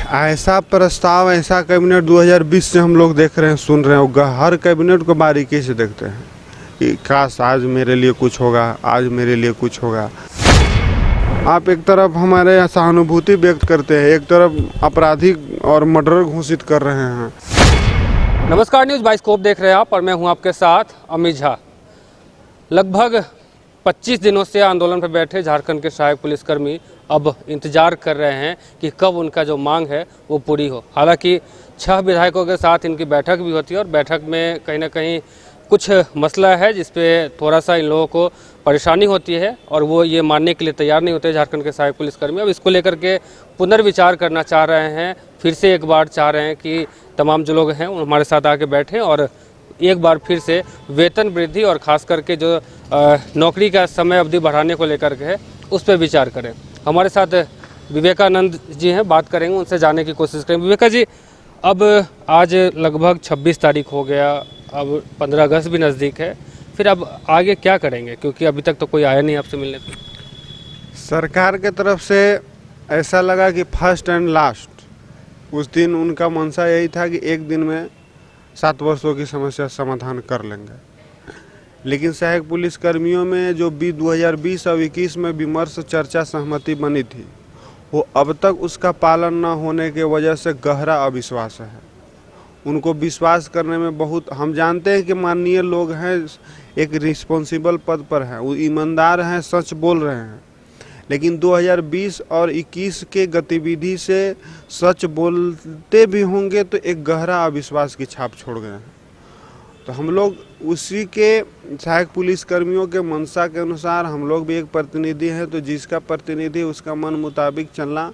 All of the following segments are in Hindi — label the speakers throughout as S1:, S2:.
S1: ऐसा प्रस्ताव, ऐसा कैबिनेट 2020 से हम लोग देख रहे हैं, सुन रहे हैं। हर कैबिनेट को बारीकी से देखते हैं कि काश आज मेरे लिए कुछ होगा, आज मेरे लिए कुछ होगा। आप एक तरफ हमारे यहाँ सहानुभूति व्यक्त करते हैं, एक तरफ आपराधिक और मर्डर घोषित कर रहे हैं।
S2: नमस्कार, न्यूज़ बाइस्कोप देख रहे हैं आप और मैं हूं आपके साथ अमित झा। लगभग 25 दिनों से आंदोलन पर बैठे झारखंड के सहायक पुलिसकर्मी अब इंतजार कर रहे हैं कि कब उनका जो मांग है वो पूरी हो। हालांकि 6 विधायकों के साथ इनकी बैठक भी होती है और बैठक में कहीं ना कहीं कुछ मसला है जिस पे थोड़ा सा इन लोगों को परेशानी होती है और वो ये मानने के लिए तैयार नहीं होते झारखंड के सहायक पुलिसकर्मी। अब इसको लेकर के पुनर्विचार करना चाह रहे हैं, फिर से एक बार चाह रहे हैं कि तमाम जो लोग हैं वो हमारे साथ आके बैठें और एक बार फिर से वेतन वृद्धि और ख़ास करके जो नौकरी का समय अवधि बढ़ाने को लेकर के है उस पर विचार करें। हमारे साथ विवेकानंद जी हैं, बात करेंगे, उनसे जानने की कोशिश करेंगे। विवेका जी, अब आज लगभग 26 तारीख हो गया, अब 15 अगस्त भी नज़दीक है, फिर अब आगे क्या करेंगे? क्योंकि अभी तक तो कोई आया नहीं आपसे मिलने को।
S1: सरकार के तरफ से ऐसा लगा कि फर्स्ट एंड लास्ट, उस दिन उनका मंशा यही था कि एक दिन में 7 वर्षों की समस्या समाधान कर लेंगे। लेकिन सहायक पुलिसकर्मियों में जो 2020 और 21 में विमर्श चर्चा सहमति बनी थी, वो अब तक उसका पालन न होने के वजह से गहरा अविश्वास है। उनको विश्वास करने में बहुत, हम जानते हैं कि माननीय लोग हैं, एक रिस्पॉन्सिबल पद पर हैं, वो ईमानदार हैं, सच बोल रहे हैं, लेकिन 2020 और 21 के गतिविधि से सच बोलते भी होंगे तो एक गहरा अविश्वास की छाप छोड़ गए हैं। तो हम लोग उसी के सहायक पुलिसकर्मियों के मंशा के अनुसार, हम लोग भी एक प्रतिनिधि हैं, तो जिसका प्रतिनिधि उसका मन मुताबिक चलना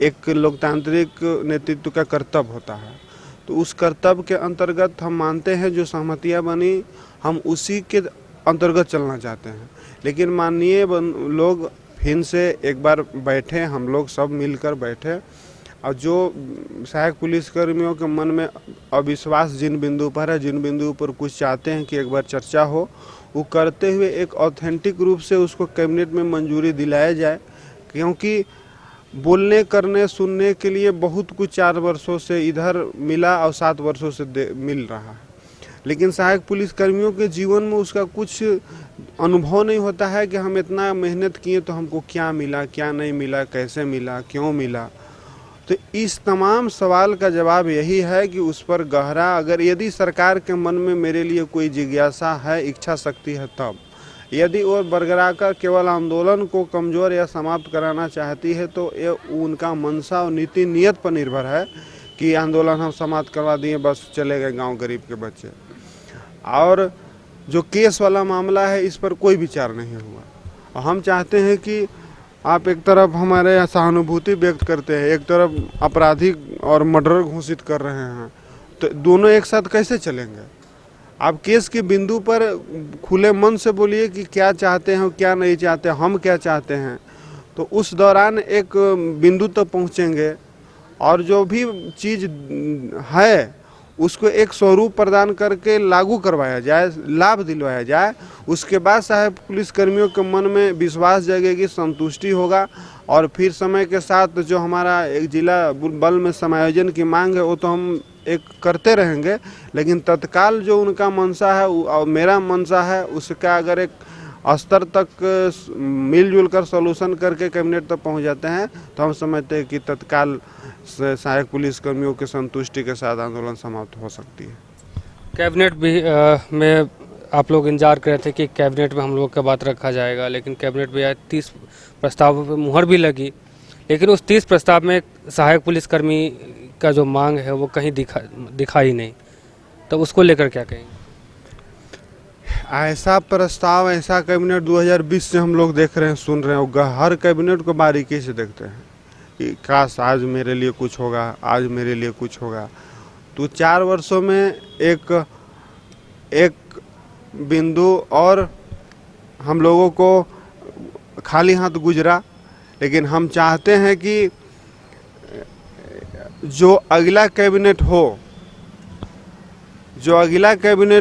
S1: एक लोकतांत्रिक नेतृत्व का कर्तव्य होता है। तो उस कर्तव्य के अंतर्गत हम मानते हैं जो सहमतियाँ बनी, हम उसी के अंतर्गत चलना चाहते हैं। लेकिन माननीय लोग फिर से एक बार बैठे, हम लोग सब मिलकर बैठे, और जो सहायक पुलिसकर्मियों के मन में अविश्वास जिन बिंदु पर है, जिन बिंदु पर कुछ चाहते हैं कि एक बार चर्चा हो, वो करते हुए एक ऑथेंटिक रूप से उसको कैबिनेट में मंजूरी दिलाया जाए। क्योंकि बोलने, करने, सुनने के लिए बहुत कुछ 4 वर्षों से इधर मिला और 7 वर्षों से मिल रहा है, लेकिन सहायक पुलिसकर्मियों के जीवन में उसका कुछ अनुभव नहीं होता है कि हम इतना मेहनत किए तो हमको क्या मिला, क्या नहीं मिला, कैसे मिला, क्यों मिला। तो इस तमाम सवाल का जवाब यही है कि उस पर गहरा, अगर यदि सरकार के मन में मेरे लिए कोई जिज्ञासा है, इच्छा शक्ति है, तब यदि वो बरकरार कर केवल आंदोलन को कमज़ोर या समाप्त कराना चाहती है तो ये उनका मंशा और नीति नियत पर निर्भर है कि आंदोलन हम समाप्त करवा दिए, बस चले गए गांव गरीब के बच्चे। और जो केस वाला मामला है, इस पर कोई विचार नहीं हुआ। और हम चाहते हैं कि आप एक तरफ हमारे यहाँ सहानुभूति व्यक्त करते हैं, एक तरफ आपराधिक और मर्डर घोषित कर रहे हैं, तो दोनों एक साथ कैसे चलेंगे? आप केस के बिंदु पर खुले मन से बोलिए कि क्या चाहते हैं, क्या नहीं चाहते, हम क्या चाहते हैं, तो उस दौरान एक बिंदु तक पहुँचेंगे और जो भी चीज़ है उसको एक स्वरूप प्रदान करके लागू करवाया जाए, लाभ दिलवाया जाए। उसके बाद सहायक पुलिसकर्मियों के मन में विश्वास जगेगी, संतुष्टि होगा, और फिर समय के साथ जो हमारा एक जिला बल में समायोजन की मांग है वो तो हम एक करते रहेंगे। लेकिन तत्काल जो उनका मंशा है और मेरा मंशा है, उसका अगर एक स्तर तक मिलजुल कर सोल्यूशन करके कैबिनेट तक पहुंच जाते हैं तो हम समझते हैं कि तत्काल सहायक पुलिसकर्मियों की संतुष्टि के साथ आंदोलन समाप्त हो सकती है।
S2: कैबिनेट भी में आप लोग इंतजार कर रहे थे कि कैबिनेट में हम लोग का बात रखा जाएगा, लेकिन कैबिनेट में आज 30 प्रस्तावों पर मुहर भी लगी, लेकिन उस 30 प्रस्ताव में सहायक पुलिसकर्मी का जो मांग है वो कहीं दिखा ही नहीं। तो उसको लेकर क्या कहेंगे?
S1: ऐसा प्रस्ताव, ऐसा कैबिनेट 2020 से हम लोग देख रहे हैं, सुन रहे हैं। हर कैबिनेट को बारीकी से देखते हैं कि काश आज मेरे लिए कुछ होगा, आज मेरे लिए कुछ होगा। तो 4 वर्षों में एक बिंदु और हम लोगों को खाली हाथ गुजरा, लेकिन हम चाहते हैं कि जो अगला कैबिनेट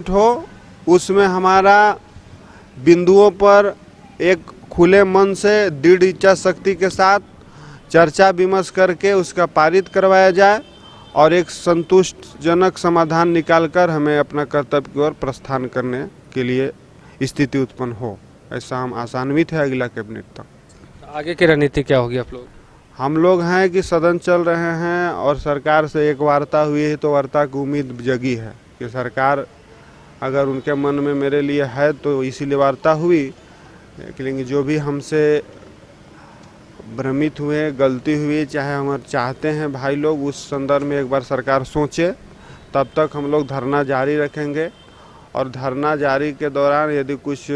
S1: हो उसमें हमारा बिंदुओं पर एक खुले मन से, दृढ़ इच्छा शक्ति के साथ चर्चा विमर्श करके उसका पारित करवाया जाए और एक संतुष्टजनक समाधान निकालकर हमें अपना कर्तव्य की ओर प्रस्थान करने के लिए स्थिति उत्पन्न हो, ऐसा हम आशान्वित है अगला कैबिनेट तक।
S2: आगे की रणनीति क्या होगी आप लोग?
S1: हम लोग हैं कि सदन चल रहे हैं और सरकार से एक वार्ता हुई है, तो वार्ता की उम्मीद जगी है कि सरकार अगर उनके मन में मेरे लिए है तो इसीलिए वार्ता हुई। लेकिन जो भी हमसे भ्रमित हुए, गलती हुई, चाहे हम चाहते हैं भाई लोग उस संदर्भ में एक बार सरकार सोचे, तब तक हम लोग धरना जारी रखेंगे। और धरना जारी के दौरान यदि कुछ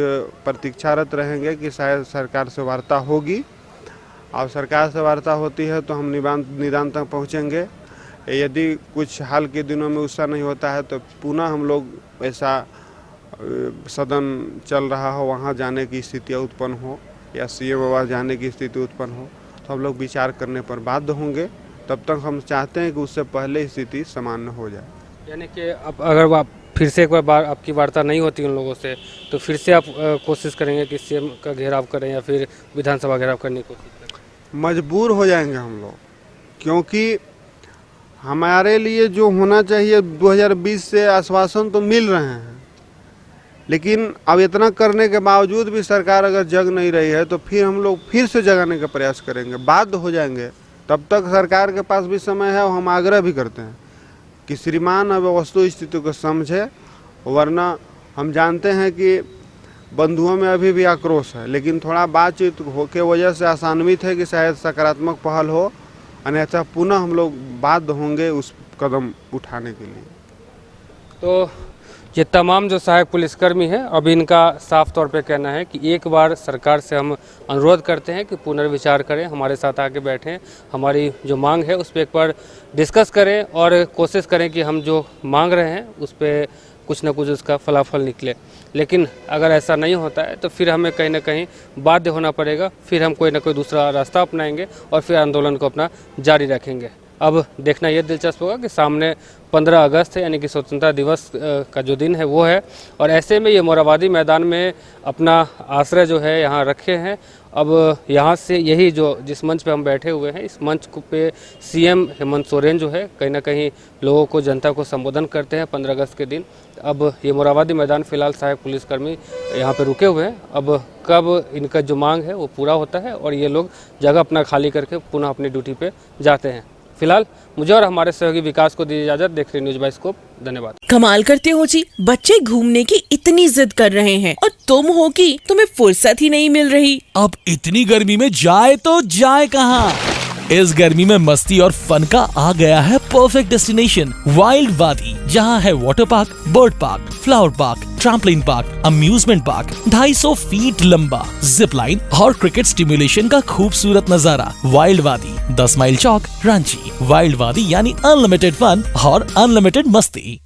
S1: प्रतीक्षारत रहेंगे कि शायद सरकार से वार्ता होगी, और सरकार से वार्ता होती है तो हम निदान तक पहुँचेंगे। यदि कुछ हाल के दिनों में उसका नहीं होता है तो पुनः हम लोग ऐसा सदन चल रहा हो वहाँ जाने की स्थिति उत्पन्न हो या सीएम आवास जाने की स्थिति उत्पन्न हो, तो हम लोग विचार करने पर बाध्य होंगे। तब तक हम चाहते हैं कि उससे पहले स्थिति सामान्य हो जाए।
S2: यानी कि अब अगर आप फिर से एक बार आपकी वार्ता नहीं होती उन लोगों से, तो फिर से आप कोशिश करेंगे कि सीएम का घेराव करें या फिर विधानसभा घेराव करने की कोशिश करें?
S1: मजबूर हो जाएंगे हम लोग, क्योंकि हमारे लिए जो होना चाहिए 2020 से आश्वासन तो मिल रहे हैं, लेकिन अब इतना करने के बावजूद भी सरकार अगर जग नहीं रही है तो फिर हम लोग फिर से जगाने का प्रयास करेंगे, बाध्य हो जाएंगे। तब तक सरकार के पास भी समय है और हम आग्रह भी करते हैं कि श्रीमान अब वस्तु स्थिति को समझे, वरना हम जानते हैं कि बंधुओं में अभी भी आक्रोश है, लेकिन थोड़ा बातचीत हो के वजह से आशान्वित है कि शायद सकारात्मक पहल हो, अन्यथा पुनः हम लोग बाध्य होंगे उस कदम उठाने के लिए।
S2: तो ये तमाम जो सहायक पुलिसकर्मी हैं, अब इनका साफ तौर पे कहना है कि एक बार सरकार से हम अनुरोध करते हैं कि पुनर्विचार करें, हमारे साथ आके बैठें, हमारी जो मांग है उस पर एक बार डिस्कस करें और कोशिश करें कि हम जो मांग रहे हैं उस पर कुछ ना कुछ उसका फलाफल निकले। लेकिन अगर ऐसा नहीं होता है तो फिर हमें कहीं ना कहीं बाध्य होना पड़ेगा, फिर हम कोई ना कोई दूसरा रास्ता अपनाएंगे और फिर आंदोलन को अपना जारी रखेंगे। अब देखना यह दिलचस्प होगा कि सामने 15 अगस्त है, यानी कि स्वतंत्रता दिवस का जो दिन है वो है, और ऐसे में ये मोराबादी मैदान में अपना आश्रय जो है यहाँ रखे हैं। अब यहाँ से यही जो जिस मंच पे हम बैठे हुए हैं, इस मंच पे सीएम हेमंत सोरेन जो है कहीं ना कहीं लोगों को, जनता को संबोधन करते हैं 15 अगस्त के दिन। अब ये मोराबादी मैदान फिलहाल सहायक पुलिसकर्मी यहाँ पे रुके हुए हैं। अब कब इनका जो मांग है वो पूरा होता है और ये लोग जगह अपना खाली करके पुनः अपनी ड्यूटी पे जाते हैं। फिलहाल मुझे और हमारे सहयोगी विकास को दीजिए इजाजत। देख रहे न्यूज़ बाय स्कोप, धन्यवाद।
S3: कमाल करते हो जी, बच्चे घूमने की इतनी जिद कर रहे हैं और तुम हो कि तुम्हें फुर्सत ही नहीं मिल रही।
S4: अब इतनी गर्मी में जाए तो जाए कहाँ? इस गर्मी में मस्ती और फन का आ गया है परफेक्ट डेस्टिनेशन, वाइल्ड वादी, जहाँ है water park, bird park, flower park, trampoline park, amusement park, 250 feet लंबा, जिप लाइन और क्रिकेट स्टिमुलेशन का खूबसूरत नजारा। वाइल्ड वादी, 10 माइल चौक, रांची। वाइल्ड वादी यानी अनलिमिटेड फन और अनलिमिटेड मस्ती।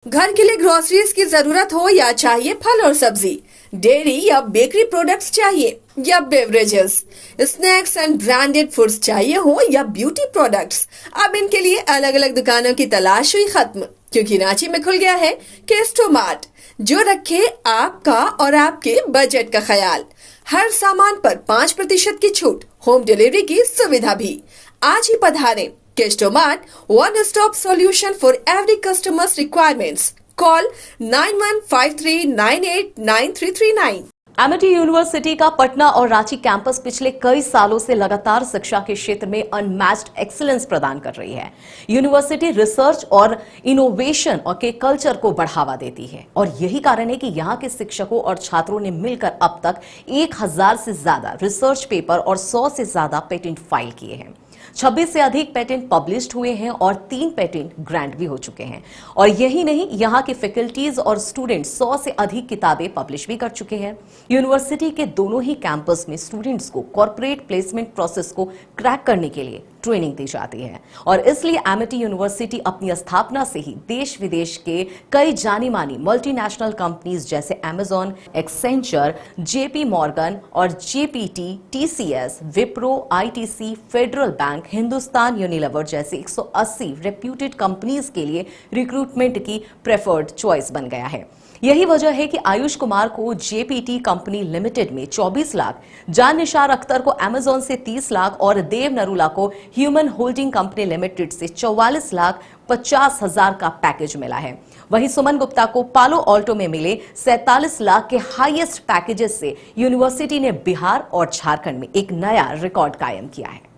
S5: घर के लिए ग्रोसरीज की जरूरत हो या चाहिए फल और सब्जी, डेयरी या बेकरी प्रोडक्ट्स चाहिए या beverages, snacks and branded foods चाहिए हो या ब्यूटी प्रोडक्ट्स, अब इनके लिए अलग अलग दुकानों की तलाश हुई खत्म, क्योंकि रांची में खुल गया है केस्टोमार्ट, जो रखे आपका और आपके बजट का ख्याल। हर सामान पर 5% की छूट, होम डिलीवरी की सुविधा भी। आज ही पधारें। केस्टोमार्ट, one stop solution for every customer's requirements. Call 9153989339.
S6: Amity university का पटना और रांची कैंपस पिछले कई सालों से लगातार शिक्षा के क्षेत्र में अनमैच्ड एक्सीलेंस प्रदान कर रही है। यूनिवर्सिटी रिसर्च और इनोवेशन और के कल्चर को बढ़ावा देती है और यही कारण है कि यहाँ के शिक्षकों और छात्रों ने मिलकर अब तक 1000 से ज्यादा रिसर्च पेपर और 100 से ज्यादा पेटेंट फाइल किए हैं। 26 से अधिक पेटेंट पब्लिश्ड हुए हैं और 3 पेटेंट ग्रांट भी हो चुके हैं। और यही नहीं, यहाँ के फैकल्टीज और स्टूडेंट्स 100 से अधिक किताबें पब्लिश भी कर चुके हैं। यूनिवर्सिटी के दोनों ही कैंपस में स्टूडेंट्स को कॉर्पोरेट प्लेसमेंट प्रोसेस को क्रैक करने के लिए ट्रेनिंग दी जाती है और इसलिए एमिटी यूनिवर्सिटी अपनी स्थापना से ही देश विदेश के कई जानी मानी मल्टीनेशनल कंपनीज जैसे अमेजॉन, एक्सेंचर, जेपी मॉर्गन और GPT, TCS, Wipro, ITC, federal bank, Hindustan Unilever जैसे 180 रेप्यूटेड कंपनीज के लिए रिक्रूटमेंट की प्रेफर्ड चॉइस बन गया है। यही वजह है कि आयुष कुमार को जेपीटी कंपनी लिमिटेड में 24 लाख, जान निसार अख्तर को अमेजॉन से 30 लाख और देव नरूला को ह्यूमन होल्डिंग कंपनी लिमिटेड से 44 लाख 50 हजार का पैकेज मिला है। वहीं सुमन गुप्ता को पालो ऑल्टो में मिले 47 लाख के हाईएस्ट पैकेजेस से यूनिवर्सिटी ने बिहार और झारखंड में एक नया रिकॉर्ड कायम किया है।